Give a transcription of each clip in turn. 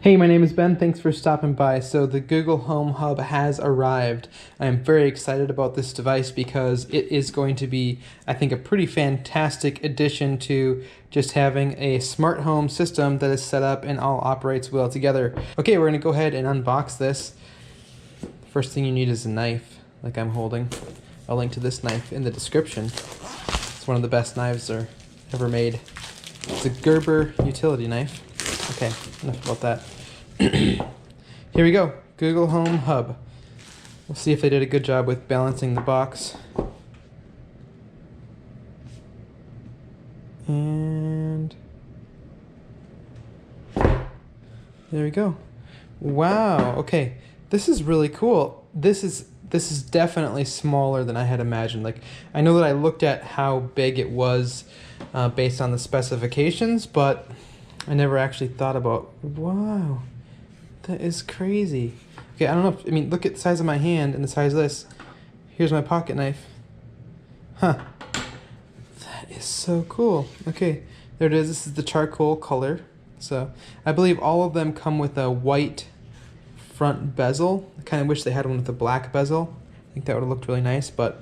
Hey, my name is Ben. Thanks for stopping by. So the Google Home Hub has arrived. I am very excited about this device because it is going to be, I think, a pretty fantastic addition to just having a smart home system that is set up and all operates well together. Okay, we're going to go ahead and unbox this. First thing you need is a knife, like I'm holding. I'll link to this knife in the description. It's one of the best knives ever made. It's a Gerber utility knife. Okay, enough about that. Here we go, Google Home Hub. We'll see if they did a good job with balancing the box. And there we go. Wow, okay. This is really cool. This is definitely smaller than I had imagined. Like, I know that I looked at how big it was based on the specifications, but I never actually thought about, wow, that is crazy. Okay, I don't know if, I mean, look at the size of my hand and the size of this. Here's my pocket knife. Huh. That is so cool. Okay, there it is. This is the charcoal color. So I believe all of them come with a white front bezel. I kind of wish they had one with a black bezel. I think that would have looked really nice, but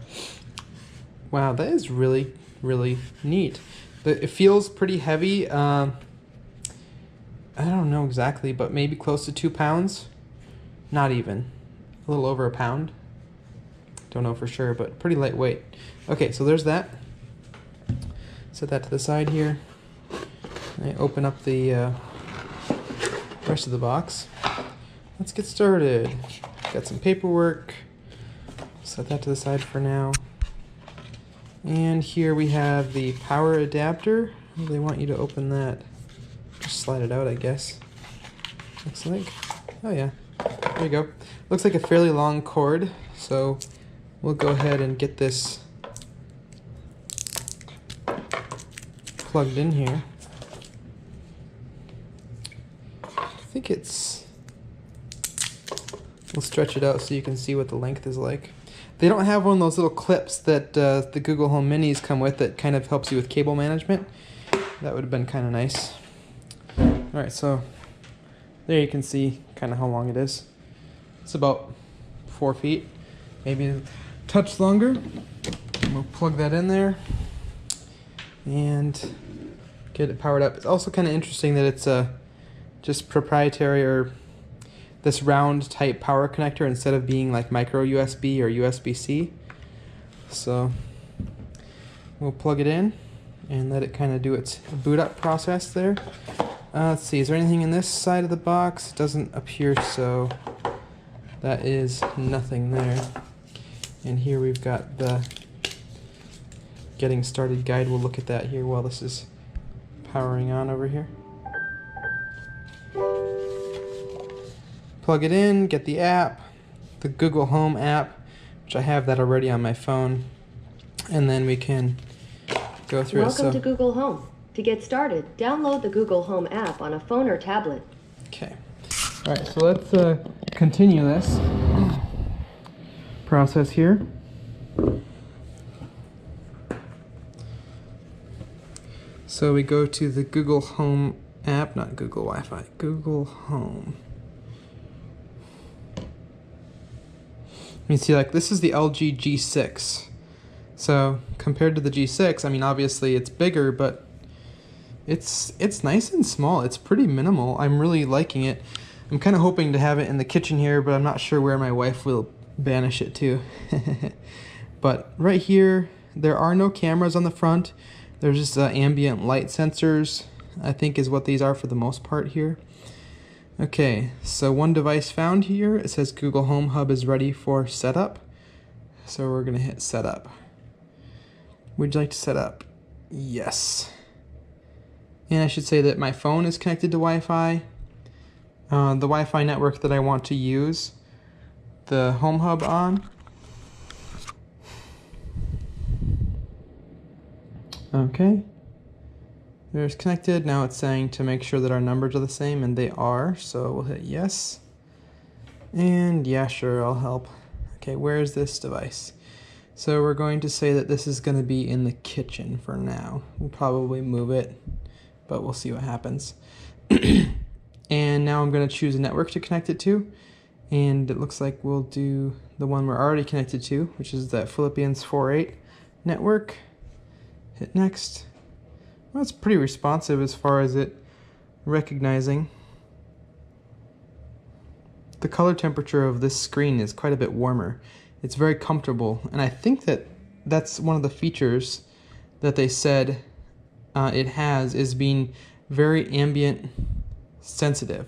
wow, that is really, really neat. But it feels pretty heavy. I don't know exactly, but maybe close to 2 pounds. Not even. A little over a pound. Don't know for sure, but pretty lightweight. Okay, so there's that. Set that to the side here. I open up the rest of the box. Let's get started. Got some paperwork. Set that to the side for now. And here we have the power adapter. They want you to open that. Just slide it out, I guess. Looks like. Oh yeah, there you go. Looks like a fairly long cord, so we'll go ahead and get this plugged in here. I think it's... We'll stretch it out so you can see what the length is like. They don't have one of those little clips that the Google Home Minis come with that kind of helps you with cable management. That would have been kind of nice. Alright, so there you can see kind of how long it is. It's about 4 feet, maybe a touch longer. We'll plug that in there and get it powered up. It's also kind of interesting that it's just proprietary, or this round type power connector instead of being like micro USB or USB-C. So we'll plug it in and let it kind of do its boot up process there. Let's see, is there anything in this side of the box? Doesn't appear so. That is nothing there. And here we've got the getting started guide. We'll look at that here while this is powering on over here. Plug it in, get the app, the Google Home app, which I have that already on my phone. And then we can go through it. Welcome to Google Home. To get started, download the Google Home app on a phone or tablet. Okay. All right, so let's continue this process here. So we go to the Google Home app, not Google Wi-Fi, Google Home. You see, like, this is the LG G6. So compared to the G6, I mean, obviously it's bigger, but it's nice and small. It's pretty minimal. I'm really liking it. I'm kind of hoping to have it in the kitchen here, but I'm not sure where my wife will banish it to. But right here, there are no cameras on the front. There's just ambient light sensors, I think is what these are for the most part here. Okay, so one device found here. It says Google Home Hub is ready for setup. So we're gonna hit setup. Would you like to set up? Yes. And I should say that my phone is connected to Wi-Fi. The Wi-Fi network that I want to use the Home Hub on. Okay. There's connected. Now it's saying to make sure that our numbers are the same, and they are. So we'll hit yes. And yeah, sure, I'll help. Okay, where is this device? So we're going to say that this is going to be in the kitchen for now. We'll probably move it, but we'll see what happens. And now I'm going to choose a network to connect it to. And it looks like we'll do the one we're already connected to, which is that Philippians 4.8 network. Hit next. Well, it's pretty responsive as far as it recognizing. The color temperature of this screen is quite a bit warmer. It's very comfortable, and I think that that's one of the features that they said it has, is being very ambient sensitive.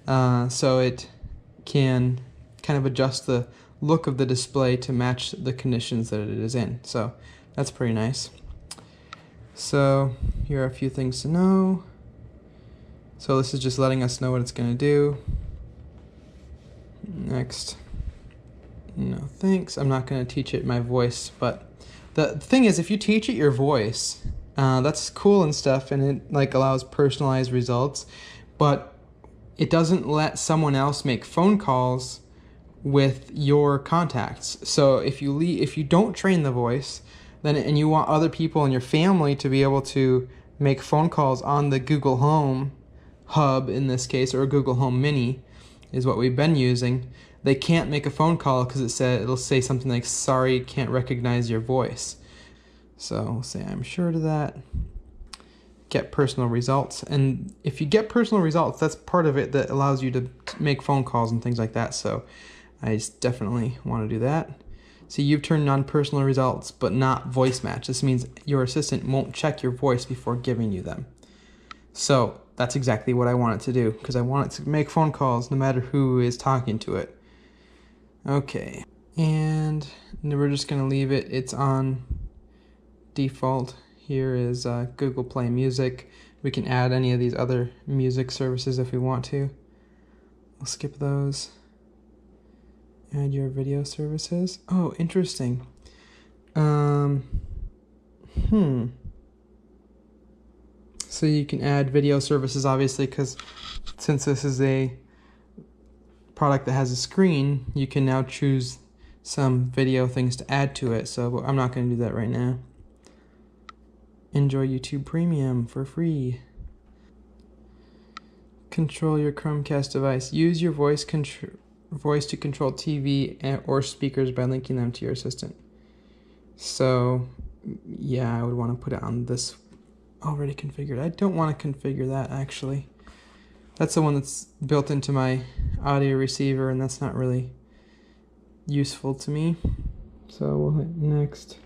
So it can kind of adjust the look of the display to match the conditions that it is in. So that's pretty nice. So here are a few things to know. So this is just letting us know what it's going to do. Next. No thanks. I'm not going to teach it my voice, but the thing is, if you teach it your voice, that's cool and stuff, and it like allows personalized results, but it doesn't let someone else make phone calls with your contacts. So if you don't train the voice, then and you want other people in your family to be able to make phone calls on the Google Home Hub in this case, or Google Home Mini is what we've been using, they can't make a phone call because it'll say something like, sorry, can't recognize your voice. So we'll say I'm sure to that. Get personal results. And if you get personal results, that's part of it that allows you to make phone calls and things like that. So I definitely want to do that. See, you've turned on personal results, but not voice match. This means your assistant won't check your voice before giving you them. So that's exactly what I want it to do, because I want it to make phone calls no matter who is talking to it. Okay, and we're just going to leave it. It's on default. Here is Google Play Music. We can add any of these other music services if we want to. I'll skip those. Add your video services. Oh, interesting. So you can add video services, obviously, because since this is a product that has a screen, you can now choose some video things to add to it. So I'm not going to do that right now. Enjoy YouTube Premium for free. Control your Chromecast device. Use your voice to control TV or speakers by linking them to your assistant. So yeah, I would want to put it on this already configured. I don't want to configure that, actually. That's the one that's built into my audio receiver, and that's not really useful to me. So we'll hit next.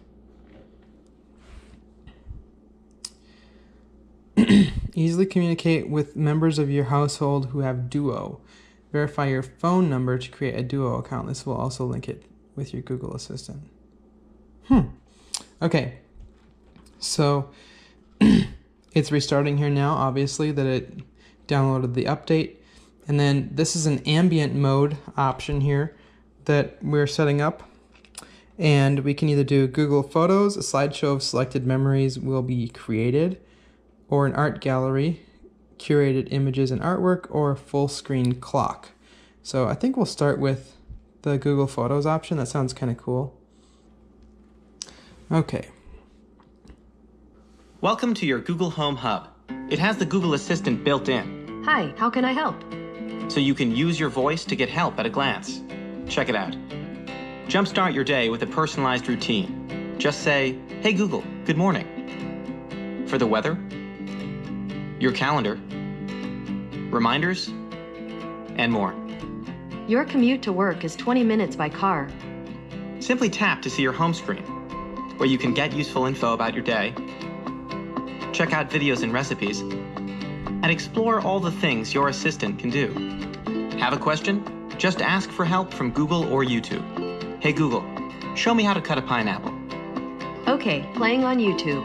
Easily communicate with members of your household who have Duo. Verify your phone number to create a Duo account. This will also link it with your Google Assistant. Okay, so it's restarting here now, obviously, that it downloaded the update. And then this is an ambient mode option here that we're setting up. And we can either do Google Photos, a slideshow of selected memories will be created, or an art gallery, curated images and artwork, or a full screen clock. So I think we'll start with the Google Photos option. That sounds kind of cool. Okay. Welcome to your Google Home Hub. It has the Google Assistant built in. Hi, how can I help? So you can use your voice to get help at a glance. Check it out. Jumpstart your day with a personalized routine. Just say, hey Google, good morning. For the weather, your calendar, reminders, and more. Your commute to work is 20 minutes by car. Simply tap to see your home screen, where you can get useful info about your day, check out videos and recipes, and explore all the things your assistant can do. Have a question? Just ask for help from Google or YouTube. Hey Google, show me how to cut a pineapple. Okay, playing on YouTube.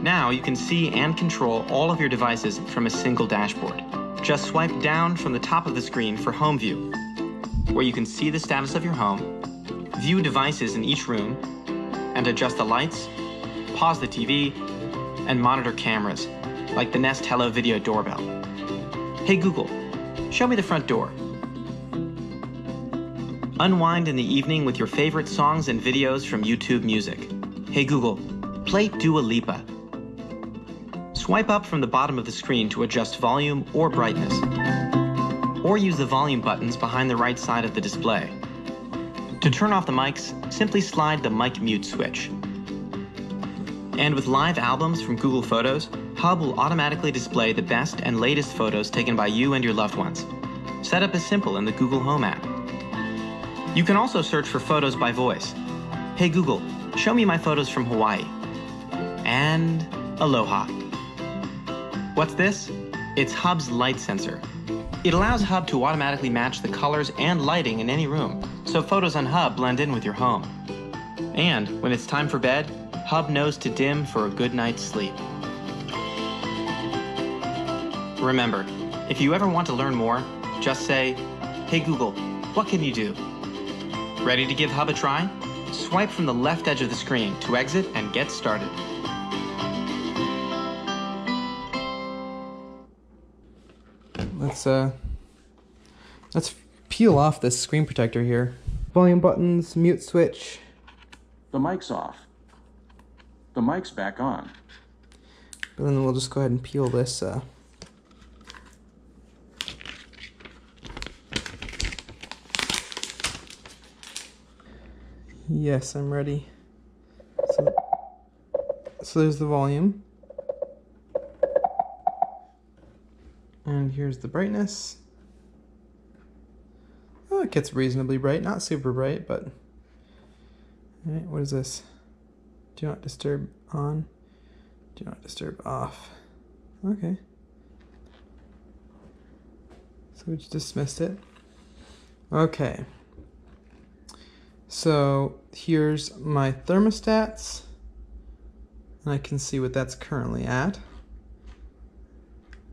Now you can see and control all of your devices from a single dashboard. Just swipe down from the top of the screen for Home View, where you can see the status of your home, view devices in each room, and adjust the lights, pause the TV, and monitor cameras, like the Nest Hello Video doorbell. Hey Google, show me the front door. Unwind in the evening with your favorite songs and videos from YouTube Music. Hey Google, play Dua Lipa. Swipe up from the bottom of the screen to adjust volume or brightness. Or use the volume buttons behind the right side of the display. To turn off the mics, simply slide the mic mute switch. And with live albums from Google Photos, Hub will automatically display the best and latest photos taken by you and your loved ones. Setup is simple in the Google Home app. You can also search for photos by voice. Hey Google, show me my photos from Hawaii. And aloha. What's this? It's Hub's light sensor. It allows Hub to automatically match the colors and lighting in any room, so photos on Hub blend in with your home. And when it's time for bed, Hub knows to dim for a good night's sleep. Remember, if you ever want to learn more, just say, "Hey Google, what can you do?" Ready to give Hub a try? Swipe from the left edge of the screen to exit and get started. Let's peel off this screen protector here. Volume buttons, mute switch. The mic's off. The mic's back on. But then we'll just go ahead and peel this. Yes, I'm ready. So there's the volume. And here's the brightness. Oh, it gets reasonably bright, not super bright, but... Alright, what is this? Do not disturb on, do not disturb off. Okay. So we just dismissed it. Okay. So here's my thermostats, and I can see what that's currently at.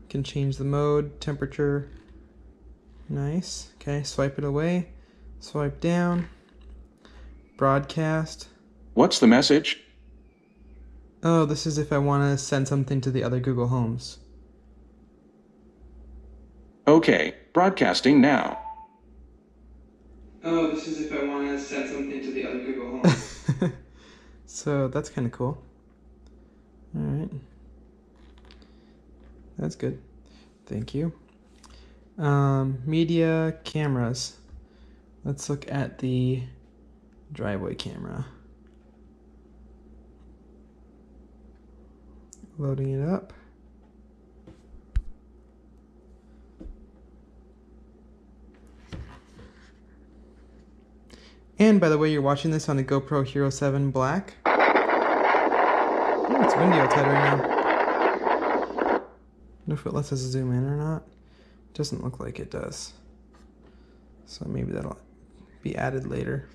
Can change the mode, temperature. Nice. Okay, swipe it away, swipe down, broadcast. What's the message? Oh, this is if I want to send something to the other Google Homes. Okay, broadcasting now. Oh, this is if I want to send something to the other Google Homes. So that's kind of cool. All right. That's good. Thank you. Media, cameras. Let's look at the driveway camera. Loading it up. And by the way, you're watching this on a GoPro Hero 7 Black. Oh, it's windy outside right now. I don't know if it lets us zoom in or not. Doesn't look like it does. So maybe that'll be added later.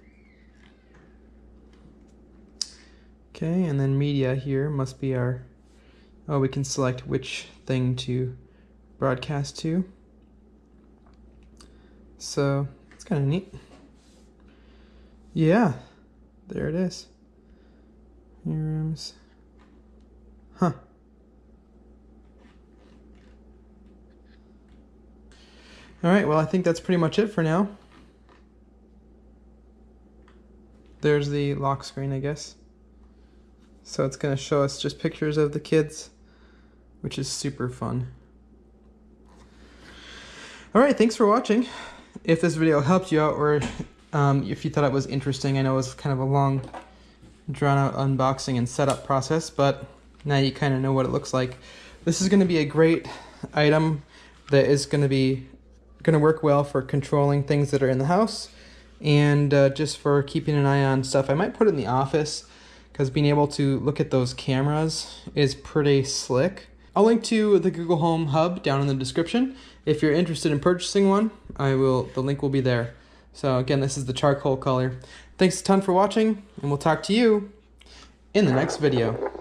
Okay, and then media here must be our... Oh, we can select which thing to broadcast to. So, it's kind of neat. Yeah, there it is. Rooms. Huh. Alright, well I think that's pretty much it for now. There's the lock screen, I guess. So it's going to show us just pictures of the kids, which is super fun. Alright, thanks for watching. If this video helped you out, or if you thought it was interesting, I know it was kind of a long, drawn-out unboxing and setup process, but now you kind of know what it looks like. This is going to be a great item that is going to work well for controlling things that are in the house, and just for keeping an eye on stuff. I might put it in the office, because being able to look at those cameras is pretty slick. I'll link to the Google Home Hub down in the description. If you're interested in purchasing one, the link will be there. So again, this is the charcoal color. Thanks a ton for watching, and we'll talk to you in the next video.